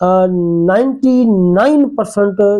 99%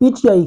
PTI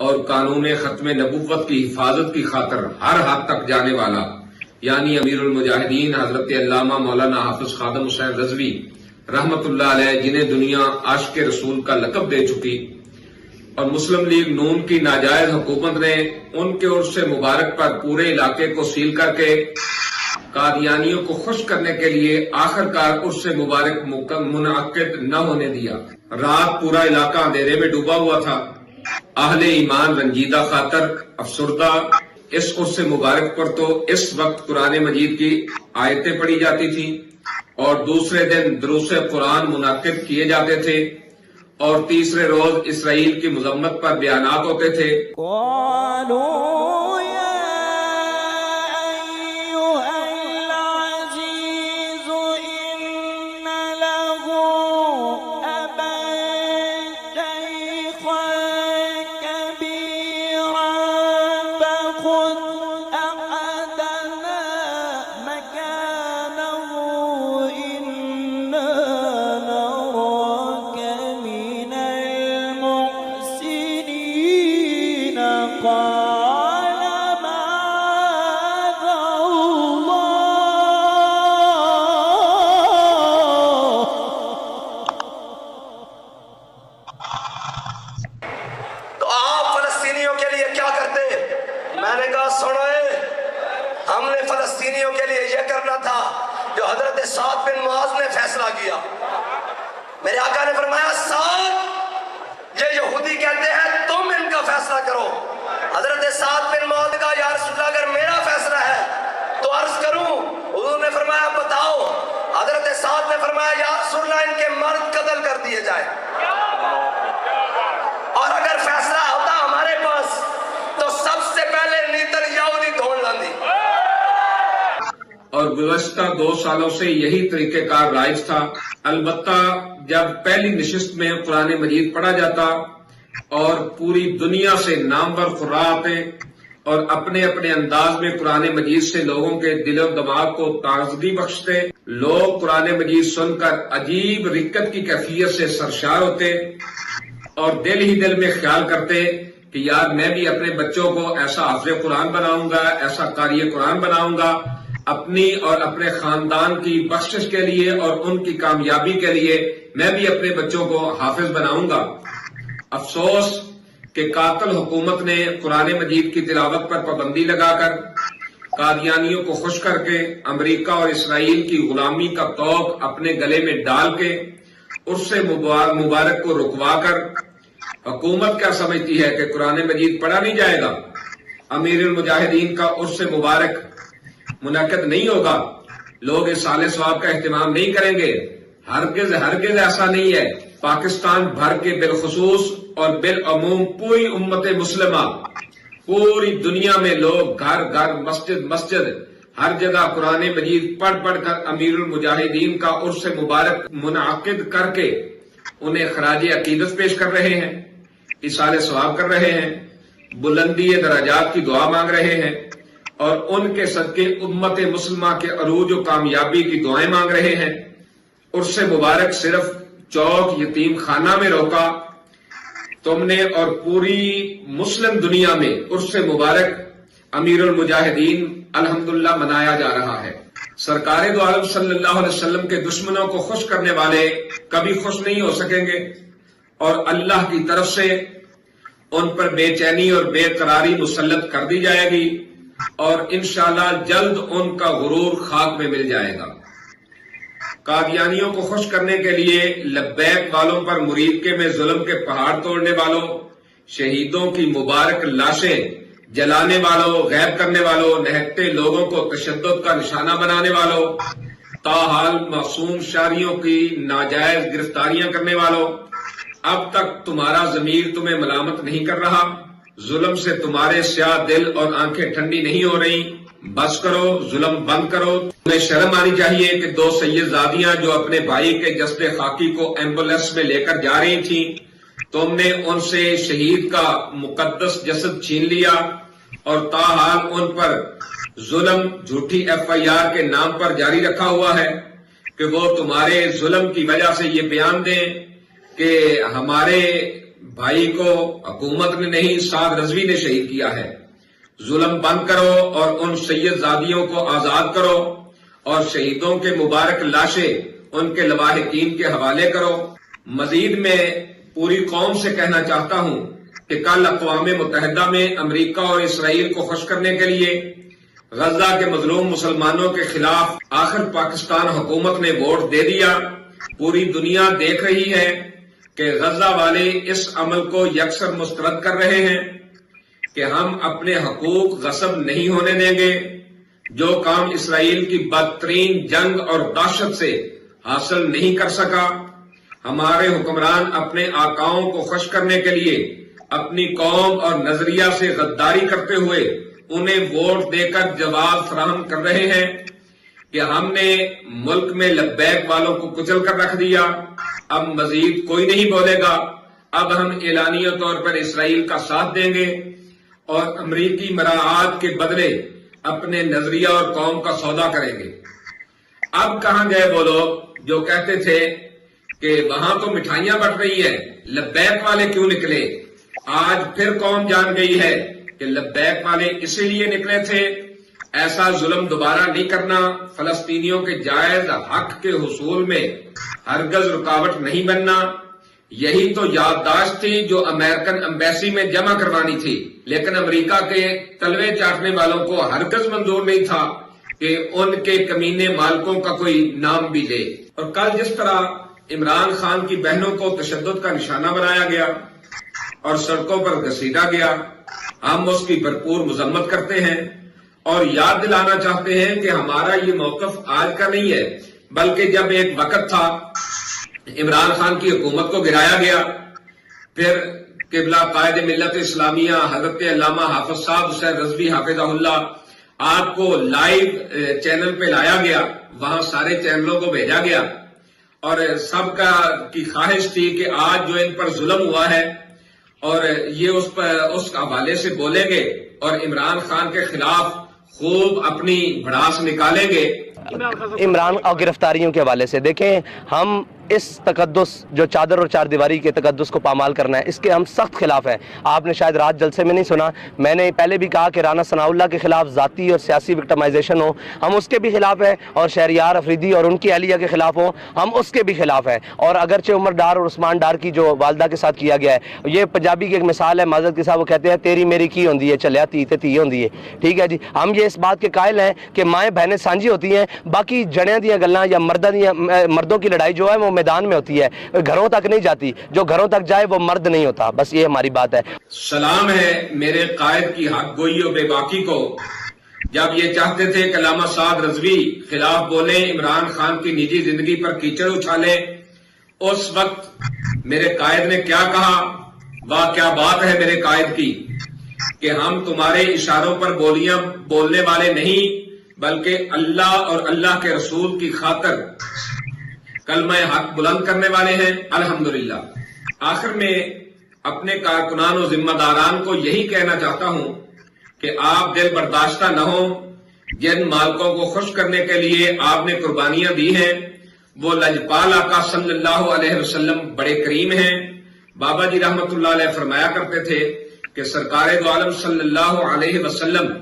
اور قانون ختم نبوت کی حفاظت کی خاطر ہر حد تک جانے والا یعنی امیر المجاہدین حضرت علامہ مولانا حافظ خادم حسین رضوی رحمت اللہ علیہ، جنہیں دنیا عاشق رسول کا لقب دے چکی، اور مسلم لیگ نون کی ناجائز حکومت نے ان کے عرس مبارک پر پورے علاقے کو سیل کر کے قادیانیوں کو خوش کرنے کے لیے آخرکار عرس مبارک منعقد نہ ہونے دیا۔ رات پورا علاقہ اندھیرے میں ڈوبا ہوا تھا، اہل ایمان رنجیدہ خاطر افسردہ۔ اس عرس مبارک پر تو اس وقت قرآن مجید کی آیتیں پڑھی جاتی تھیں اور دوسرے دن دروس قرآن منعقد کیے جاتے تھے، اور تیسرے روز اسرائیل کی مذمت پر بیانات ہوتے تھے۔ ہم نے فلسطینیوں کے لیے یہ کرنا تھا جو حضرت سعد بن معاذ نے فیصلہ کیا۔ میرے آقا نے فرمایا سعد، یہ یہودی کہتے ہیں تم ان کا فیصلہ کرو۔ حضرت سعد بن معاذ نے کہا یا رسول اللہ اگر میرا فیصلہ ہے تو عرض کروں؟ حضور نے فرمایا بتاؤ۔ حضرت سعد نے فرمایا یا رسول اللہ ان کے مرد قتل کر دیے جائے، اور اگر فیصلہ ہوتا ہمارے پاس تو سب سے پہلے نیتن یہودی دھون لاندی۔ اور گزشتہ 2 سالوں سے یہی طریقہ کار رائج تھا۔ البتہ جب پہلی نشست میں قرآن مجید پڑھا جاتا اور پوری دنیا سے نامور قراء آتے اور اپنے اپنے انداز میں قرآن مجید سے لوگوں کے دل و دماغ کو تازگی بخشتے، لوگ قرآن مجید سن کر عجیب رکت کی کیفیت سے سرشار ہوتے اور دل ہی دل میں خیال کرتے کہ یار میں بھی اپنے بچوں کو ایسا حافظ قرآن بناؤں گا، ایسا قاری قرآن بناؤں گا، اپنی اور اپنے خاندان کی بخشش کے لیے اور ان کی کامیابی کے لیے میں بھی اپنے بچوں کو حافظ بناؤں گا۔ افسوس کہ قاتل حکومت نے قرآن مجید کی تلاوت پر پابندی لگا کر قادیانیوں کو خوش کر کے امریکہ اور اسرائیل کی غلامی کا طوق اپنے گلے میں ڈال کے عرس مبارک کو رکوا کر حکومت کیا سمجھتی ہے کہ قرآن مجید پڑھا نہیں جائے گا، امیر المجاہدین کا عرس مبارک منعقد نہیں ہوگا، لوگ اس سال ثواب کا اہتمام نہیں کریں گے۔ ہرگز ہرگز ایسا نہیں ہے۔ پاکستان بھر کے بالخصوص اور بالعموم پوری امت مسلمہ، پوری دنیا میں لوگ گھر گھر مسجد مسجد ہر جگہ قرآن مجید پڑھ پڑھ کر امیر المجاہدین کا عرس مبارک منعقد کر کے انہیں خراج عقیدت پیش کر رہے ہیں، ایصال ثواب کر رہے ہیں، بلندی درجات کی دعا مانگ رہے ہیں، اور ان کے صدقے امت مسلمہ کے عروج و کامیابی کی دعائیں مانگ رہے ہیں۔ عرس مبارک صرف چوک یتیم خانہ میں روکا تم نے، اور پوری مسلم دنیا میں عرس مبارک امیر المجاہدین الحمدللہ منایا جا رہا ہے۔ سرکار دو عالم صلی اللہ علیہ وسلم کے دشمنوں کو خوش کرنے والے کبھی خوش نہیں ہو سکیں گے، اور اللہ کی طرف سے ان پر بے چینی اور بے قراری مسلط کر دی جائے گی، اور انشاءاللہ جلد ان کا غرور خاک میں مل جائے گا۔ قادیانیوں کو خوش کرنے کے لیے لبیک والوں پر مریدکے میں ظلم کے پہاڑ توڑنے والوں، شہیدوں کی مبارک لاشیں جلانے والوں، غیب کرنے والوں، نہتے لوگوں کو تشدد کا نشانہ بنانے والوں، تاحال معصوم شہریوں کی ناجائز گرفتاریاں کرنے والوں، اب تک تمہارا ضمیر تمہیں ملامت نہیں کر رہا؟ ظلم سے تمہارے سیاہ دل اور آنکھیں ٹھنڈی نہیں ہو رہی؟ بس کرو، ظلم بند کرو۔ تمہیں شرم آنی چاہیے کہ 2 سیدزادیاں جو اپنے بھائی کے جسد خاکی کو ایمبولینس میں لے کر جا رہی تھیں، تم نے ان سے شہید کا مقدس جسد چھین لیا، اور تاحال ان پر ظلم جھوٹی FIR کے نام پر جاری رکھا ہوا ہے کہ وہ تمہارے ظلم کی وجہ سے یہ بیان دیں کہ ہمارے بھائی کو حکومت نے نہیں سعد رضوی نے شہید کیا ہے۔ ظلم بند کرو اور ان سید زادیوں کو آزاد کرو اور شہیدوں کے مبارک لاشیں ان کے لواحقین کے حوالے کرو۔ مزید میں پوری قوم سے کہنا چاہتا ہوں کہ کل اقوام متحدہ میں امریکہ اور اسرائیل کو خوش کرنے کے لیے غزہ کے مظلوم مسلمانوں کے خلاف آخر پاکستان حکومت نے ووٹ دے دیا۔ پوری دنیا دیکھ رہی ہے کہ غزہ والے اس عمل کو یکسر مسترد کر رہے ہیں کہ ہم اپنے حقوق غصب نہیں ہونے دیں گے۔ جو کام اسرائیل کی بدترین جنگ اور دہشت سے حاصل نہیں کر سکا، ہمارے حکمران اپنے آقاؤں کو خوش کرنے کے لیے اپنی قوم اور نظریہ سے غداری کرتے ہوئے انہیں ووٹ دے کر جواب فراہم کر رہے ہیں کہ ہم نے ملک میں لبیک والوں کو کچل کر رکھ دیا، اب مزید کوئی نہیں بولے گا، اب ہم اعلانیہ طور پر اسرائیل کا ساتھ دیں گے اور امریکی مراعات کے بدلے اپنے نظریہ اور قوم کا سودا کریں گے۔ اب کہاں گئے وہ لوگ جو کہتے تھے کہ وہاں تو مٹھائیاں بٹ رہی ہے، لبیک والے کیوں نکلے؟ آج پھر قوم جان گئی ہے کہ لبیک والے اسی لیے نکلے تھے۔ ایسا ظلم دوبارہ نہیں کرنا، فلسطینیوں کے جائز حق کے حصول میں ہرگز رکاوٹ نہیں بننا، یہی تو یادداشت تھی جو امریکن ایمبیسی میں جمع کروانی تھی، لیکن امریکہ کے تلوے چاٹنے والوں کو ہرگز منظور نہیں تھا کہ ان کے کمینے مالکوں کا کوئی نام بھی لے۔ اور کل جس طرح عمران خان کی بہنوں کو تشدد کا نشانہ بنایا گیا اور سڑکوں پر گھسیٹا گیا، ہم اس کی بھرپور مذمت کرتے ہیں اور یاد دلانا چاہتے ہیں کہ ہمارا یہ موقف آج کا نہیں ہے، بلکہ جب ایک وقت تھا عمران خان کی حکومت کو گرایا گیا، پھر قبلہ قائد ملت اسلامیہ حضرت علامہ حافظ صاحب حسین رضوی حافظہ اللہ آپ کو لائیو چینل پہ لایا گیا، وہاں سارے چینلوں کو بھیجا گیا اور سب کی خواہش تھی کہ آج جو ان پر ظلم ہوا ہے اور یہ اس حوالے سے بولیں گے اور عمران خان کے خلاف خوب اپنی بھڑاس نکالیں گے۔ عمران اور گرفتاریوں کے حوالے سے دیکھیں، ہم اس تقدس جو چادر اور چار دیواری کے تقدس کو پامال کرنا ہے، اس کے ہم سخت خلاف ہیں۔ آپ نے شاید رات جلسے میں نہیں سنا، میں نے پہلے بھی کہا کہ رانا ثناء اللہ کے خلاف ذاتی اور سیاسی وکٹمائزیشن ہو، ہم اس کے بھی خلاف ہیں، اور شہریار افریدی اور ان کی اہلیہ کے خلاف ہو، ہم اس کے بھی خلاف ہیں۔ اور اگرچہ عمر ڈار اور عثمان ڈار کی جو والدہ کے ساتھ کیا گیا ہے، یہ پنجابی کی ایک مثال ہے، معذرت کے ساتھ وہ کہتے ہیں تیری میری کی ہوندی ہے چلیا تی تے تی ہوندی ہے، ٹھیک ہے جی۔ ہم یہ اس بات کے قائل ہیں کہ مائیں بہنیں سانجھی ہوتی ہیں، باقی جڑیاں دیاں گلاں یا مردوں کی لڑائی جو ہے وہ میدان میں ہوتی ہے، گھروں تک نہیں جاتی، جو گھروں تک جائے وہ مرد نہیں ہوتا، بس یہ ہماری بات ہے۔ سلام ہے میرے قائد کی حق گوئی و بے باکی کو، جب یہ چاہتے تھے کہ علامہ سعد رضوی خلاف بولیں، عمران خان کی نجی زندگی پر کیچڑ اچھالیں، اس وقت میرے قائد نے کیا کہا؟ واہ کیا بات ہے میرے قائد کی کہ ہم تمہارے اشاروں پر بولیاں بولنے والے نہیں، بلکہ اللہ اور اللہ کے رسول کی خاطر کلمہ حق بلند کرنے والے ہیں، الحمدللہ۔ آخر میں اپنے کارکنان و ذمہ داران کو یہی کہنا چاہتا ہوں کہ آپ دل برداشتہ نہ ہوں، جن مالکوں کو خوش کرنے کے لیے آپ نے قربانیاں دی ہیں وہ لجپال آقا صلی اللہ علیہ وسلم بڑے کریم ہیں۔ بابا جی رحمت اللہ علیہ فرمایا کرتے تھے کہ سرکار دو عالم صلی اللہ علیہ وسلم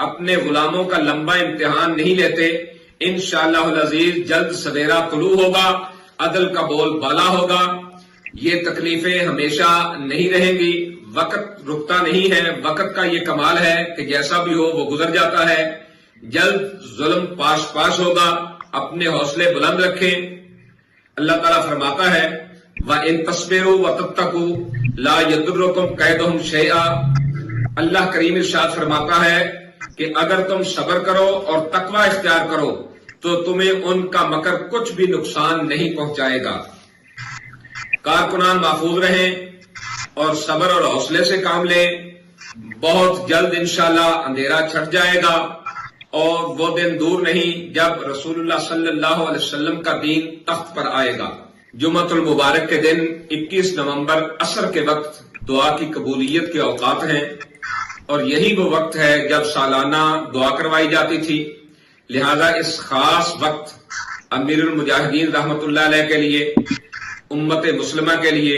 اپنے غلاموں کا لمبا امتحان نہیں لیتے، انشاءاللہ العزیز جلد سویرا طلوع ہوگا، عدل کا بول بالا ہوگا۔ یہ تکلیفیں ہمیشہ نہیں رہیں گی، وقت رکتا نہیں ہے، وقت کا یہ کمال ہے کہ جیسا بھی ہو وہ گزر جاتا ہے، جلد ظلم پاش پاش ہوگا، اپنے حوصلے بلند رکھیں۔ اللہ تعالیٰ فرماتا ہے وَإِن تَصْبِرُوا وَتَتَّقُوا لَا يَضُرُّكُمْ كَيْدُهُمْ شَيْئًا۔ اللہ کریم ارشاد فرماتا ہے کہ اگر تم صبر کرو اور تقوی اختیار کرو تو تمہیں ان کا مکر کچھ بھی نقصان نہیں پہنچائے گا۔ کارکنان محفوظ رہیں اور صبر اور حوصلے سے کام لیں، بہت جلد انشاءاللہ اندھیرا چھٹ جائے گا اور وہ دن دور نہیں جب رسول اللہ صلی اللہ علیہ وسلم کا دین تخت پر آئے گا۔ جمعۃ المبارک کے دن 21 نومبر عصر کے وقت دعا کی قبولیت کے اوقات ہیں اور یہی وہ وقت ہے جب سالانہ دعا کروائی جاتی تھی، لہذا اس خاص وقت امیر المجاہدین رحمت اللہ علیہ کے لیے، امت مسلمہ کے لیے،